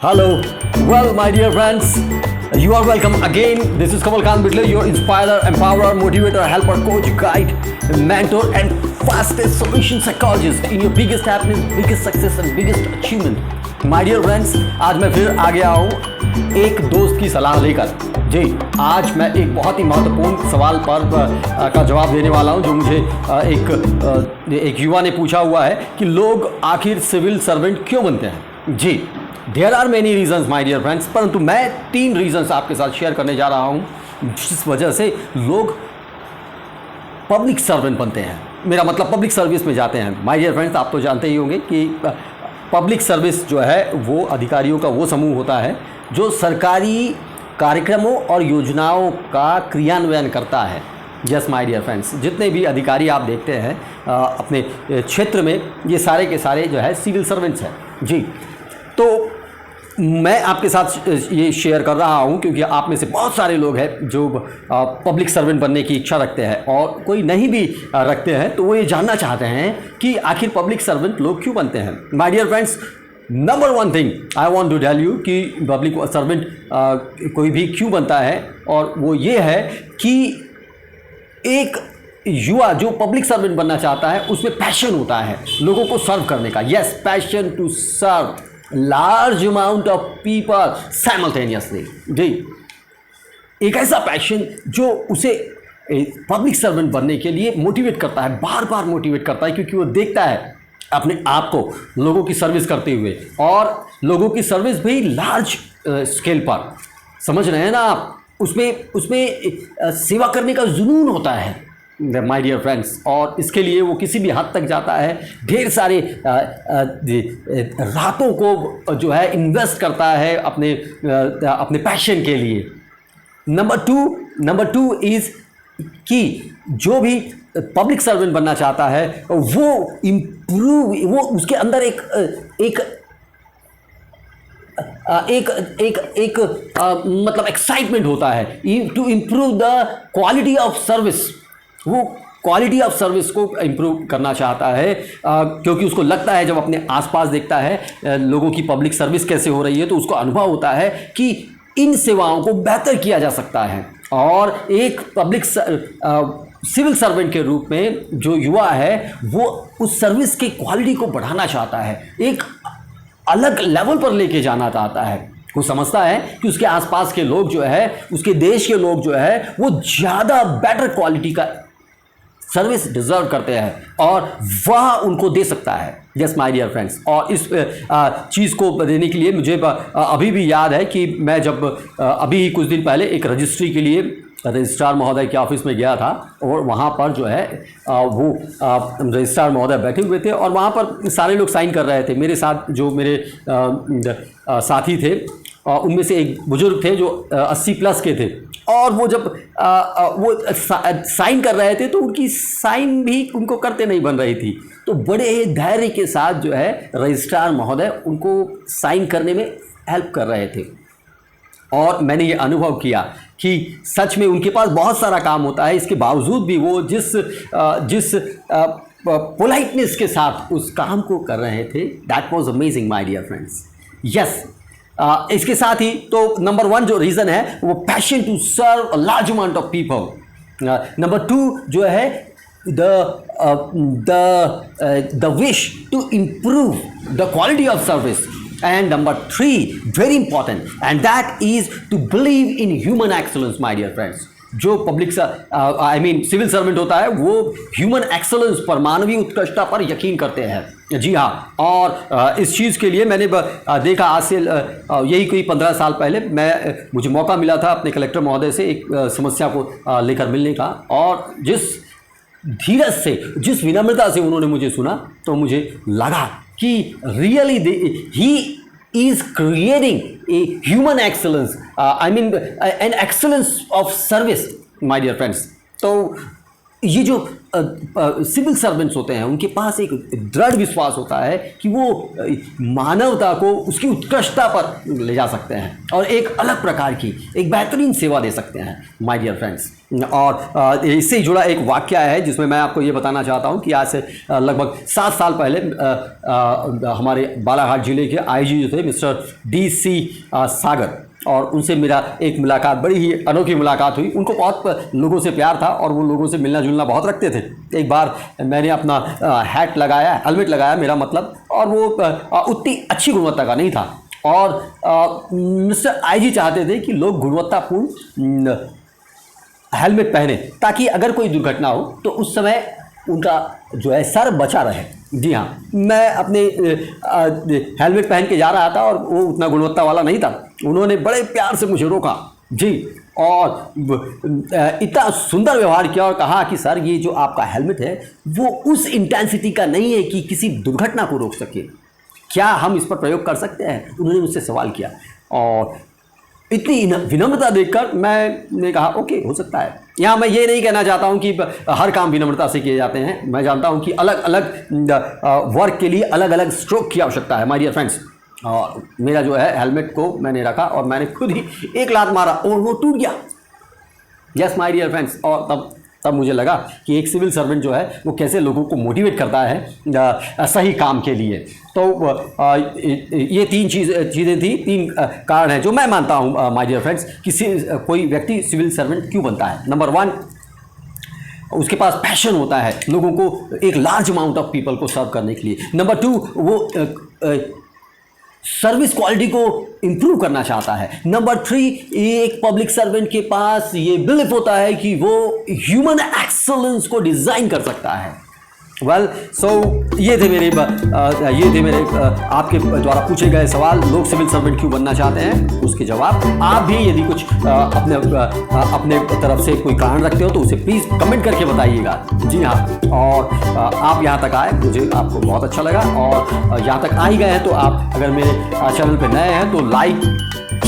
Hello, well, my dear friends, you are welcome again. This is Kamal Khan Bitler, your inspirer, empowerer, motivator, helper, coach, guide, mentor, and fastest solution psychologist in your biggest happiness, biggest success, and biggest achievement. My dear friends, आज मैं फिर आ गया हूँ एक दोस्त की सलाह लेकर। जी, आज मैं एक बहुत ही महत्वपूर्ण सवाल पर का जवाब देने वाला हूँ जो मुझे एक युवा ने पूछा हुआ है कि लोग आखिर सिविल सर्वेंट क्यों बनते हैं। जी, there are many reasons my dear friends, परंतु मैं 3 रीजंस आपके साथ शेयर करने जा रहा हूँ जिस वजह से लोग पब्लिक सर्वेंट बनते हैं। मेरा मतलब पब्लिक सर्विस में जाते हैं। माय डियर फ्रेंड्स, आप तो जानते ही होंगे कि पब्लिक सर्विस जो है वो अधिकारियों का वो समूह होता है जो सरकारी कार्यक्रमों और योजनाओं का क्रियान्वयन करता है। यस माय डियर फ्रेंड्स, जितने भी अधिकारी आप देखते हैं अपने क्षेत्र में, ये सारे के सारे जो है सिविल सर्वेंट्स हैं। जी, तो मैं आपके साथ ये शेयर कर रहा हूँ क्योंकि आप में से बहुत सारे लोग हैं जो पब्लिक सर्वेंट बनने की इच्छा रखते हैं और कोई नहीं भी रखते हैं, तो वो ये जानना चाहते हैं कि आखिर पब्लिक सर्वेंट लोग क्यों बनते हैं। My dear friends, number 1 thing I want to tell you कि पब्लिक सर्वेंट कोई भी क्यों बनता है, और वो ये है कि एक युवा जो पब्लिक सर्वेंट बनना चाहता है उसमें पैशन होता है लोगों को सर्व करने का। Yes, passion to serve large amount of people simultaneously. जी, एक ऐसा पैशन जो उसे पब्लिक सर्वेंट बनने के लिए मोटिवेट करता है, बार बार मोटिवेट करता है, क्योंकि वो देखता है अपने आप को लोगों की सर्विस करते हुए, और लोगों की सर्विस भी लार्ज स्केल पर। समझ रहे हैं ना आप, उसमें सेवा करने का जुनून होता है माय डियर फ्रेंड्स, और इसके लिए वो किसी भी हद तक जाता है, ढेर सारे रातों को जो है इन्वेस्ट करता है अपने पैशन के लिए। नंबर टू इज़ कि जो भी पब्लिक सर्वेंट बनना चाहता है वो उसके अंदर एक मतलब एक्साइटमेंट होता है to improve the quality of service. वो क्वालिटी ऑफ सर्विस को इम्प्रूव करना चाहता है क्योंकि उसको लगता है, जब अपने आसपास देखता है लोगों की पब्लिक सर्विस कैसे हो रही है, तो उसको अनुभव होता है कि इन सेवाओं को बेहतर किया जा सकता है। और एक पब्लिक सिविल सर्वेंट के रूप में जो युवा है वो उस सर्विस की क्वालिटी को बढ़ाना चाहता है, एक अलग लेवल पर लेके जाना चाहता है। वो समझता है कि उसके आसपास के लोग जो है, उसके देश के लोग जो है, वो ज़्यादा बेटर क्वालिटी का सर्विस डिजर्व करते हैं और वह उनको दे सकता है। यस माय डियर फ्रेंड्स, और इस चीज़ को देने के लिए मुझे अभी भी याद है कि मैं जब अभी ही कुछ दिन पहले एक रजिस्ट्री के लिए रजिस्ट्रार महोदय के ऑफिस में गया था, और वहाँ पर जो है वो रजिस्ट्रार महोदय बैठे हुए थे और वहाँ पर सारे लोग साइन कर रहे थे। मेरे साथ जो मेरे साथी थे उनमें से एक बुजुर्ग थे जो 80 प्लस के थे, और वो जब वो साइन कर रहे थे तो उनकी साइन भी उनको करते नहीं बन रही थी, तो बड़े ही धैर्य के साथ जो है रजिस्ट्रार महोदय उनको साइन करने में हेल्प कर रहे थे। और मैंने ये अनुभव किया कि सच में उनके पास बहुत सारा काम होता है, इसके बावजूद भी वो जिस पोलाइटनेस के साथ उस काम को कर रहे थे, that was amazing my dear friends. Yes, इसके साथ ही तो नंबर 1 जो रीज़न है वो passion to serve a large amount of people. Number 2 जो है the wish to improve the quality of service, and number 3 very important, and that is to believe in human excellence my dear friends। जो public civil servant होता है वो human excellence पर, मानवीय उत्कृष्टता पर यकीन करते हैं। जी हाँ, और इस चीज़ के लिए मैंने देखा आज से यही कोई 15 साल पहले मुझे मौका मिला था अपने कलेक्टर महोदय से एक समस्या को लेकर मिलने का, और जिस धीरज से, जिस विनम्रता से उन्होंने मुझे सुना, तो मुझे लगा कि really he is creating a human excellence, an excellence of service my dear friends। तो ये जो सिविल सर्वेंट्स होते हैं उनके पास एक दृढ़ विश्वास होता है कि वो मानवता को उसकी उत्कृष्टता पर ले जा सकते हैं और एक अलग प्रकार की एक बेहतरीन सेवा दे सकते हैं माय डियर फ्रेंड्स। और इससे जुड़ा एक वाक्य है जिसमें मैं आपको ये बताना चाहता हूँ कि आज से लगभग 7 साल पहले हमारे बालाघाट जिले के आईजी जो थे मिस्टर DC सागर, और उनसे मेरा एक मुलाकात, बड़ी ही अनोखी मुलाकात हुई। उनको बहुत लोगों से प्यार था और वो लोगों से मिलना जुलना बहुत रखते थे। एक बार मैंने अपना हैट लगाया, हेलमेट लगाया मेरा मतलब, और वो उतनी अच्छी गुणवत्ता का नहीं था और मिस्टर IG चाहते थे कि लोग गुणवत्तापूर्ण हेलमेट पहने ताकि अगर कोई दुर्घटना हो तो उस समय उनका जो है सर बचा रहे। जी हाँ, मैं अपने हेलमेट पहन के जा रहा था और वो उतना गुणवत्ता वाला नहीं था। उन्होंने बड़े प्यार से मुझे रोका जी, और इतना सुंदर व्यवहार किया और कहा कि सर ये जो आपका हेलमेट है वो उस इंटेंसिटी का नहीं है कि किसी दुर्घटना को रोक सके, क्या हम इस पर प्रयोग कर सकते हैं? उन्होंने मुझसे सवाल किया और इतनी विनम्रता देखकर मैंने कहा ओके, हो सकता है। यहाँ मैं ये नहीं कहना चाहता हूँ कि हर काम विनम्रता से किए जाते हैं। मैं जानता हूँ कि अलग अलग वर्क के लिए अलग अलग स्ट्रोक की आवश्यकता है माय डियर फ्रेंड्स। और मेरा जो है हेलमेट को मैंने रखा और मैंने खुद ही एक लात मारा और वो टूट गया। Yes my dear friends. और तब मुझे लगा कि एक सिविल सर्वेंट जो है वो कैसे लोगों को मोटिवेट करता है सही काम के लिए। तो ये 3 चीज़ें थी, 3 कारण हैं जो मैं मानता हूँ माय डियर फ्रेंड्स कि कोई व्यक्ति सिविल सर्वेंट क्यों बनता है। नंबर 1, उसके पास पैशन होता है लोगों को एक लार्ज अमाउंट ऑफ पीपल को सर्व करने के लिए। नंबर 2, वो सर्विस क्वालिटी को इम्प्रूव करना चाहता है। नंबर 3, एक पब्लिक सर्वेंट के पास ये बिलीफ होता है कि वो ह्यूमन एक्सेलेंस को डिज़ाइन कर सकता है। सो ये थे मेरे आपके द्वारा पूछे गए सवाल। लोग सिविल सर्वेंट क्यों बनना चाहते हैं, उसके जवाब। आप भी यदि कुछ अपने तरफ से कोई कारण रखते हो तो उसे प्लीज़ कमेंट करके बताइएगा। जी हाँ, और आप यहाँ तक आए, मुझे आपको बहुत अच्छा लगा। और यहाँ तक आ ही गए हैं तो आप अगर मेरे चैनल पर नए हैं तो लाइक,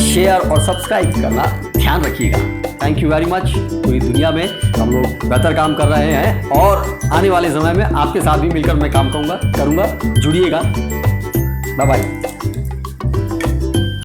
शेयर और सब्सक्राइब करना ध्यान रखिएगा। Thank you very much. पूरी दुनिया में हम लोग बेहतर काम कर रहे हैं और आने वाले समय में आपके साथ भी मिलकर मैं काम करूँगा। जुड़िएगा। Bye bye.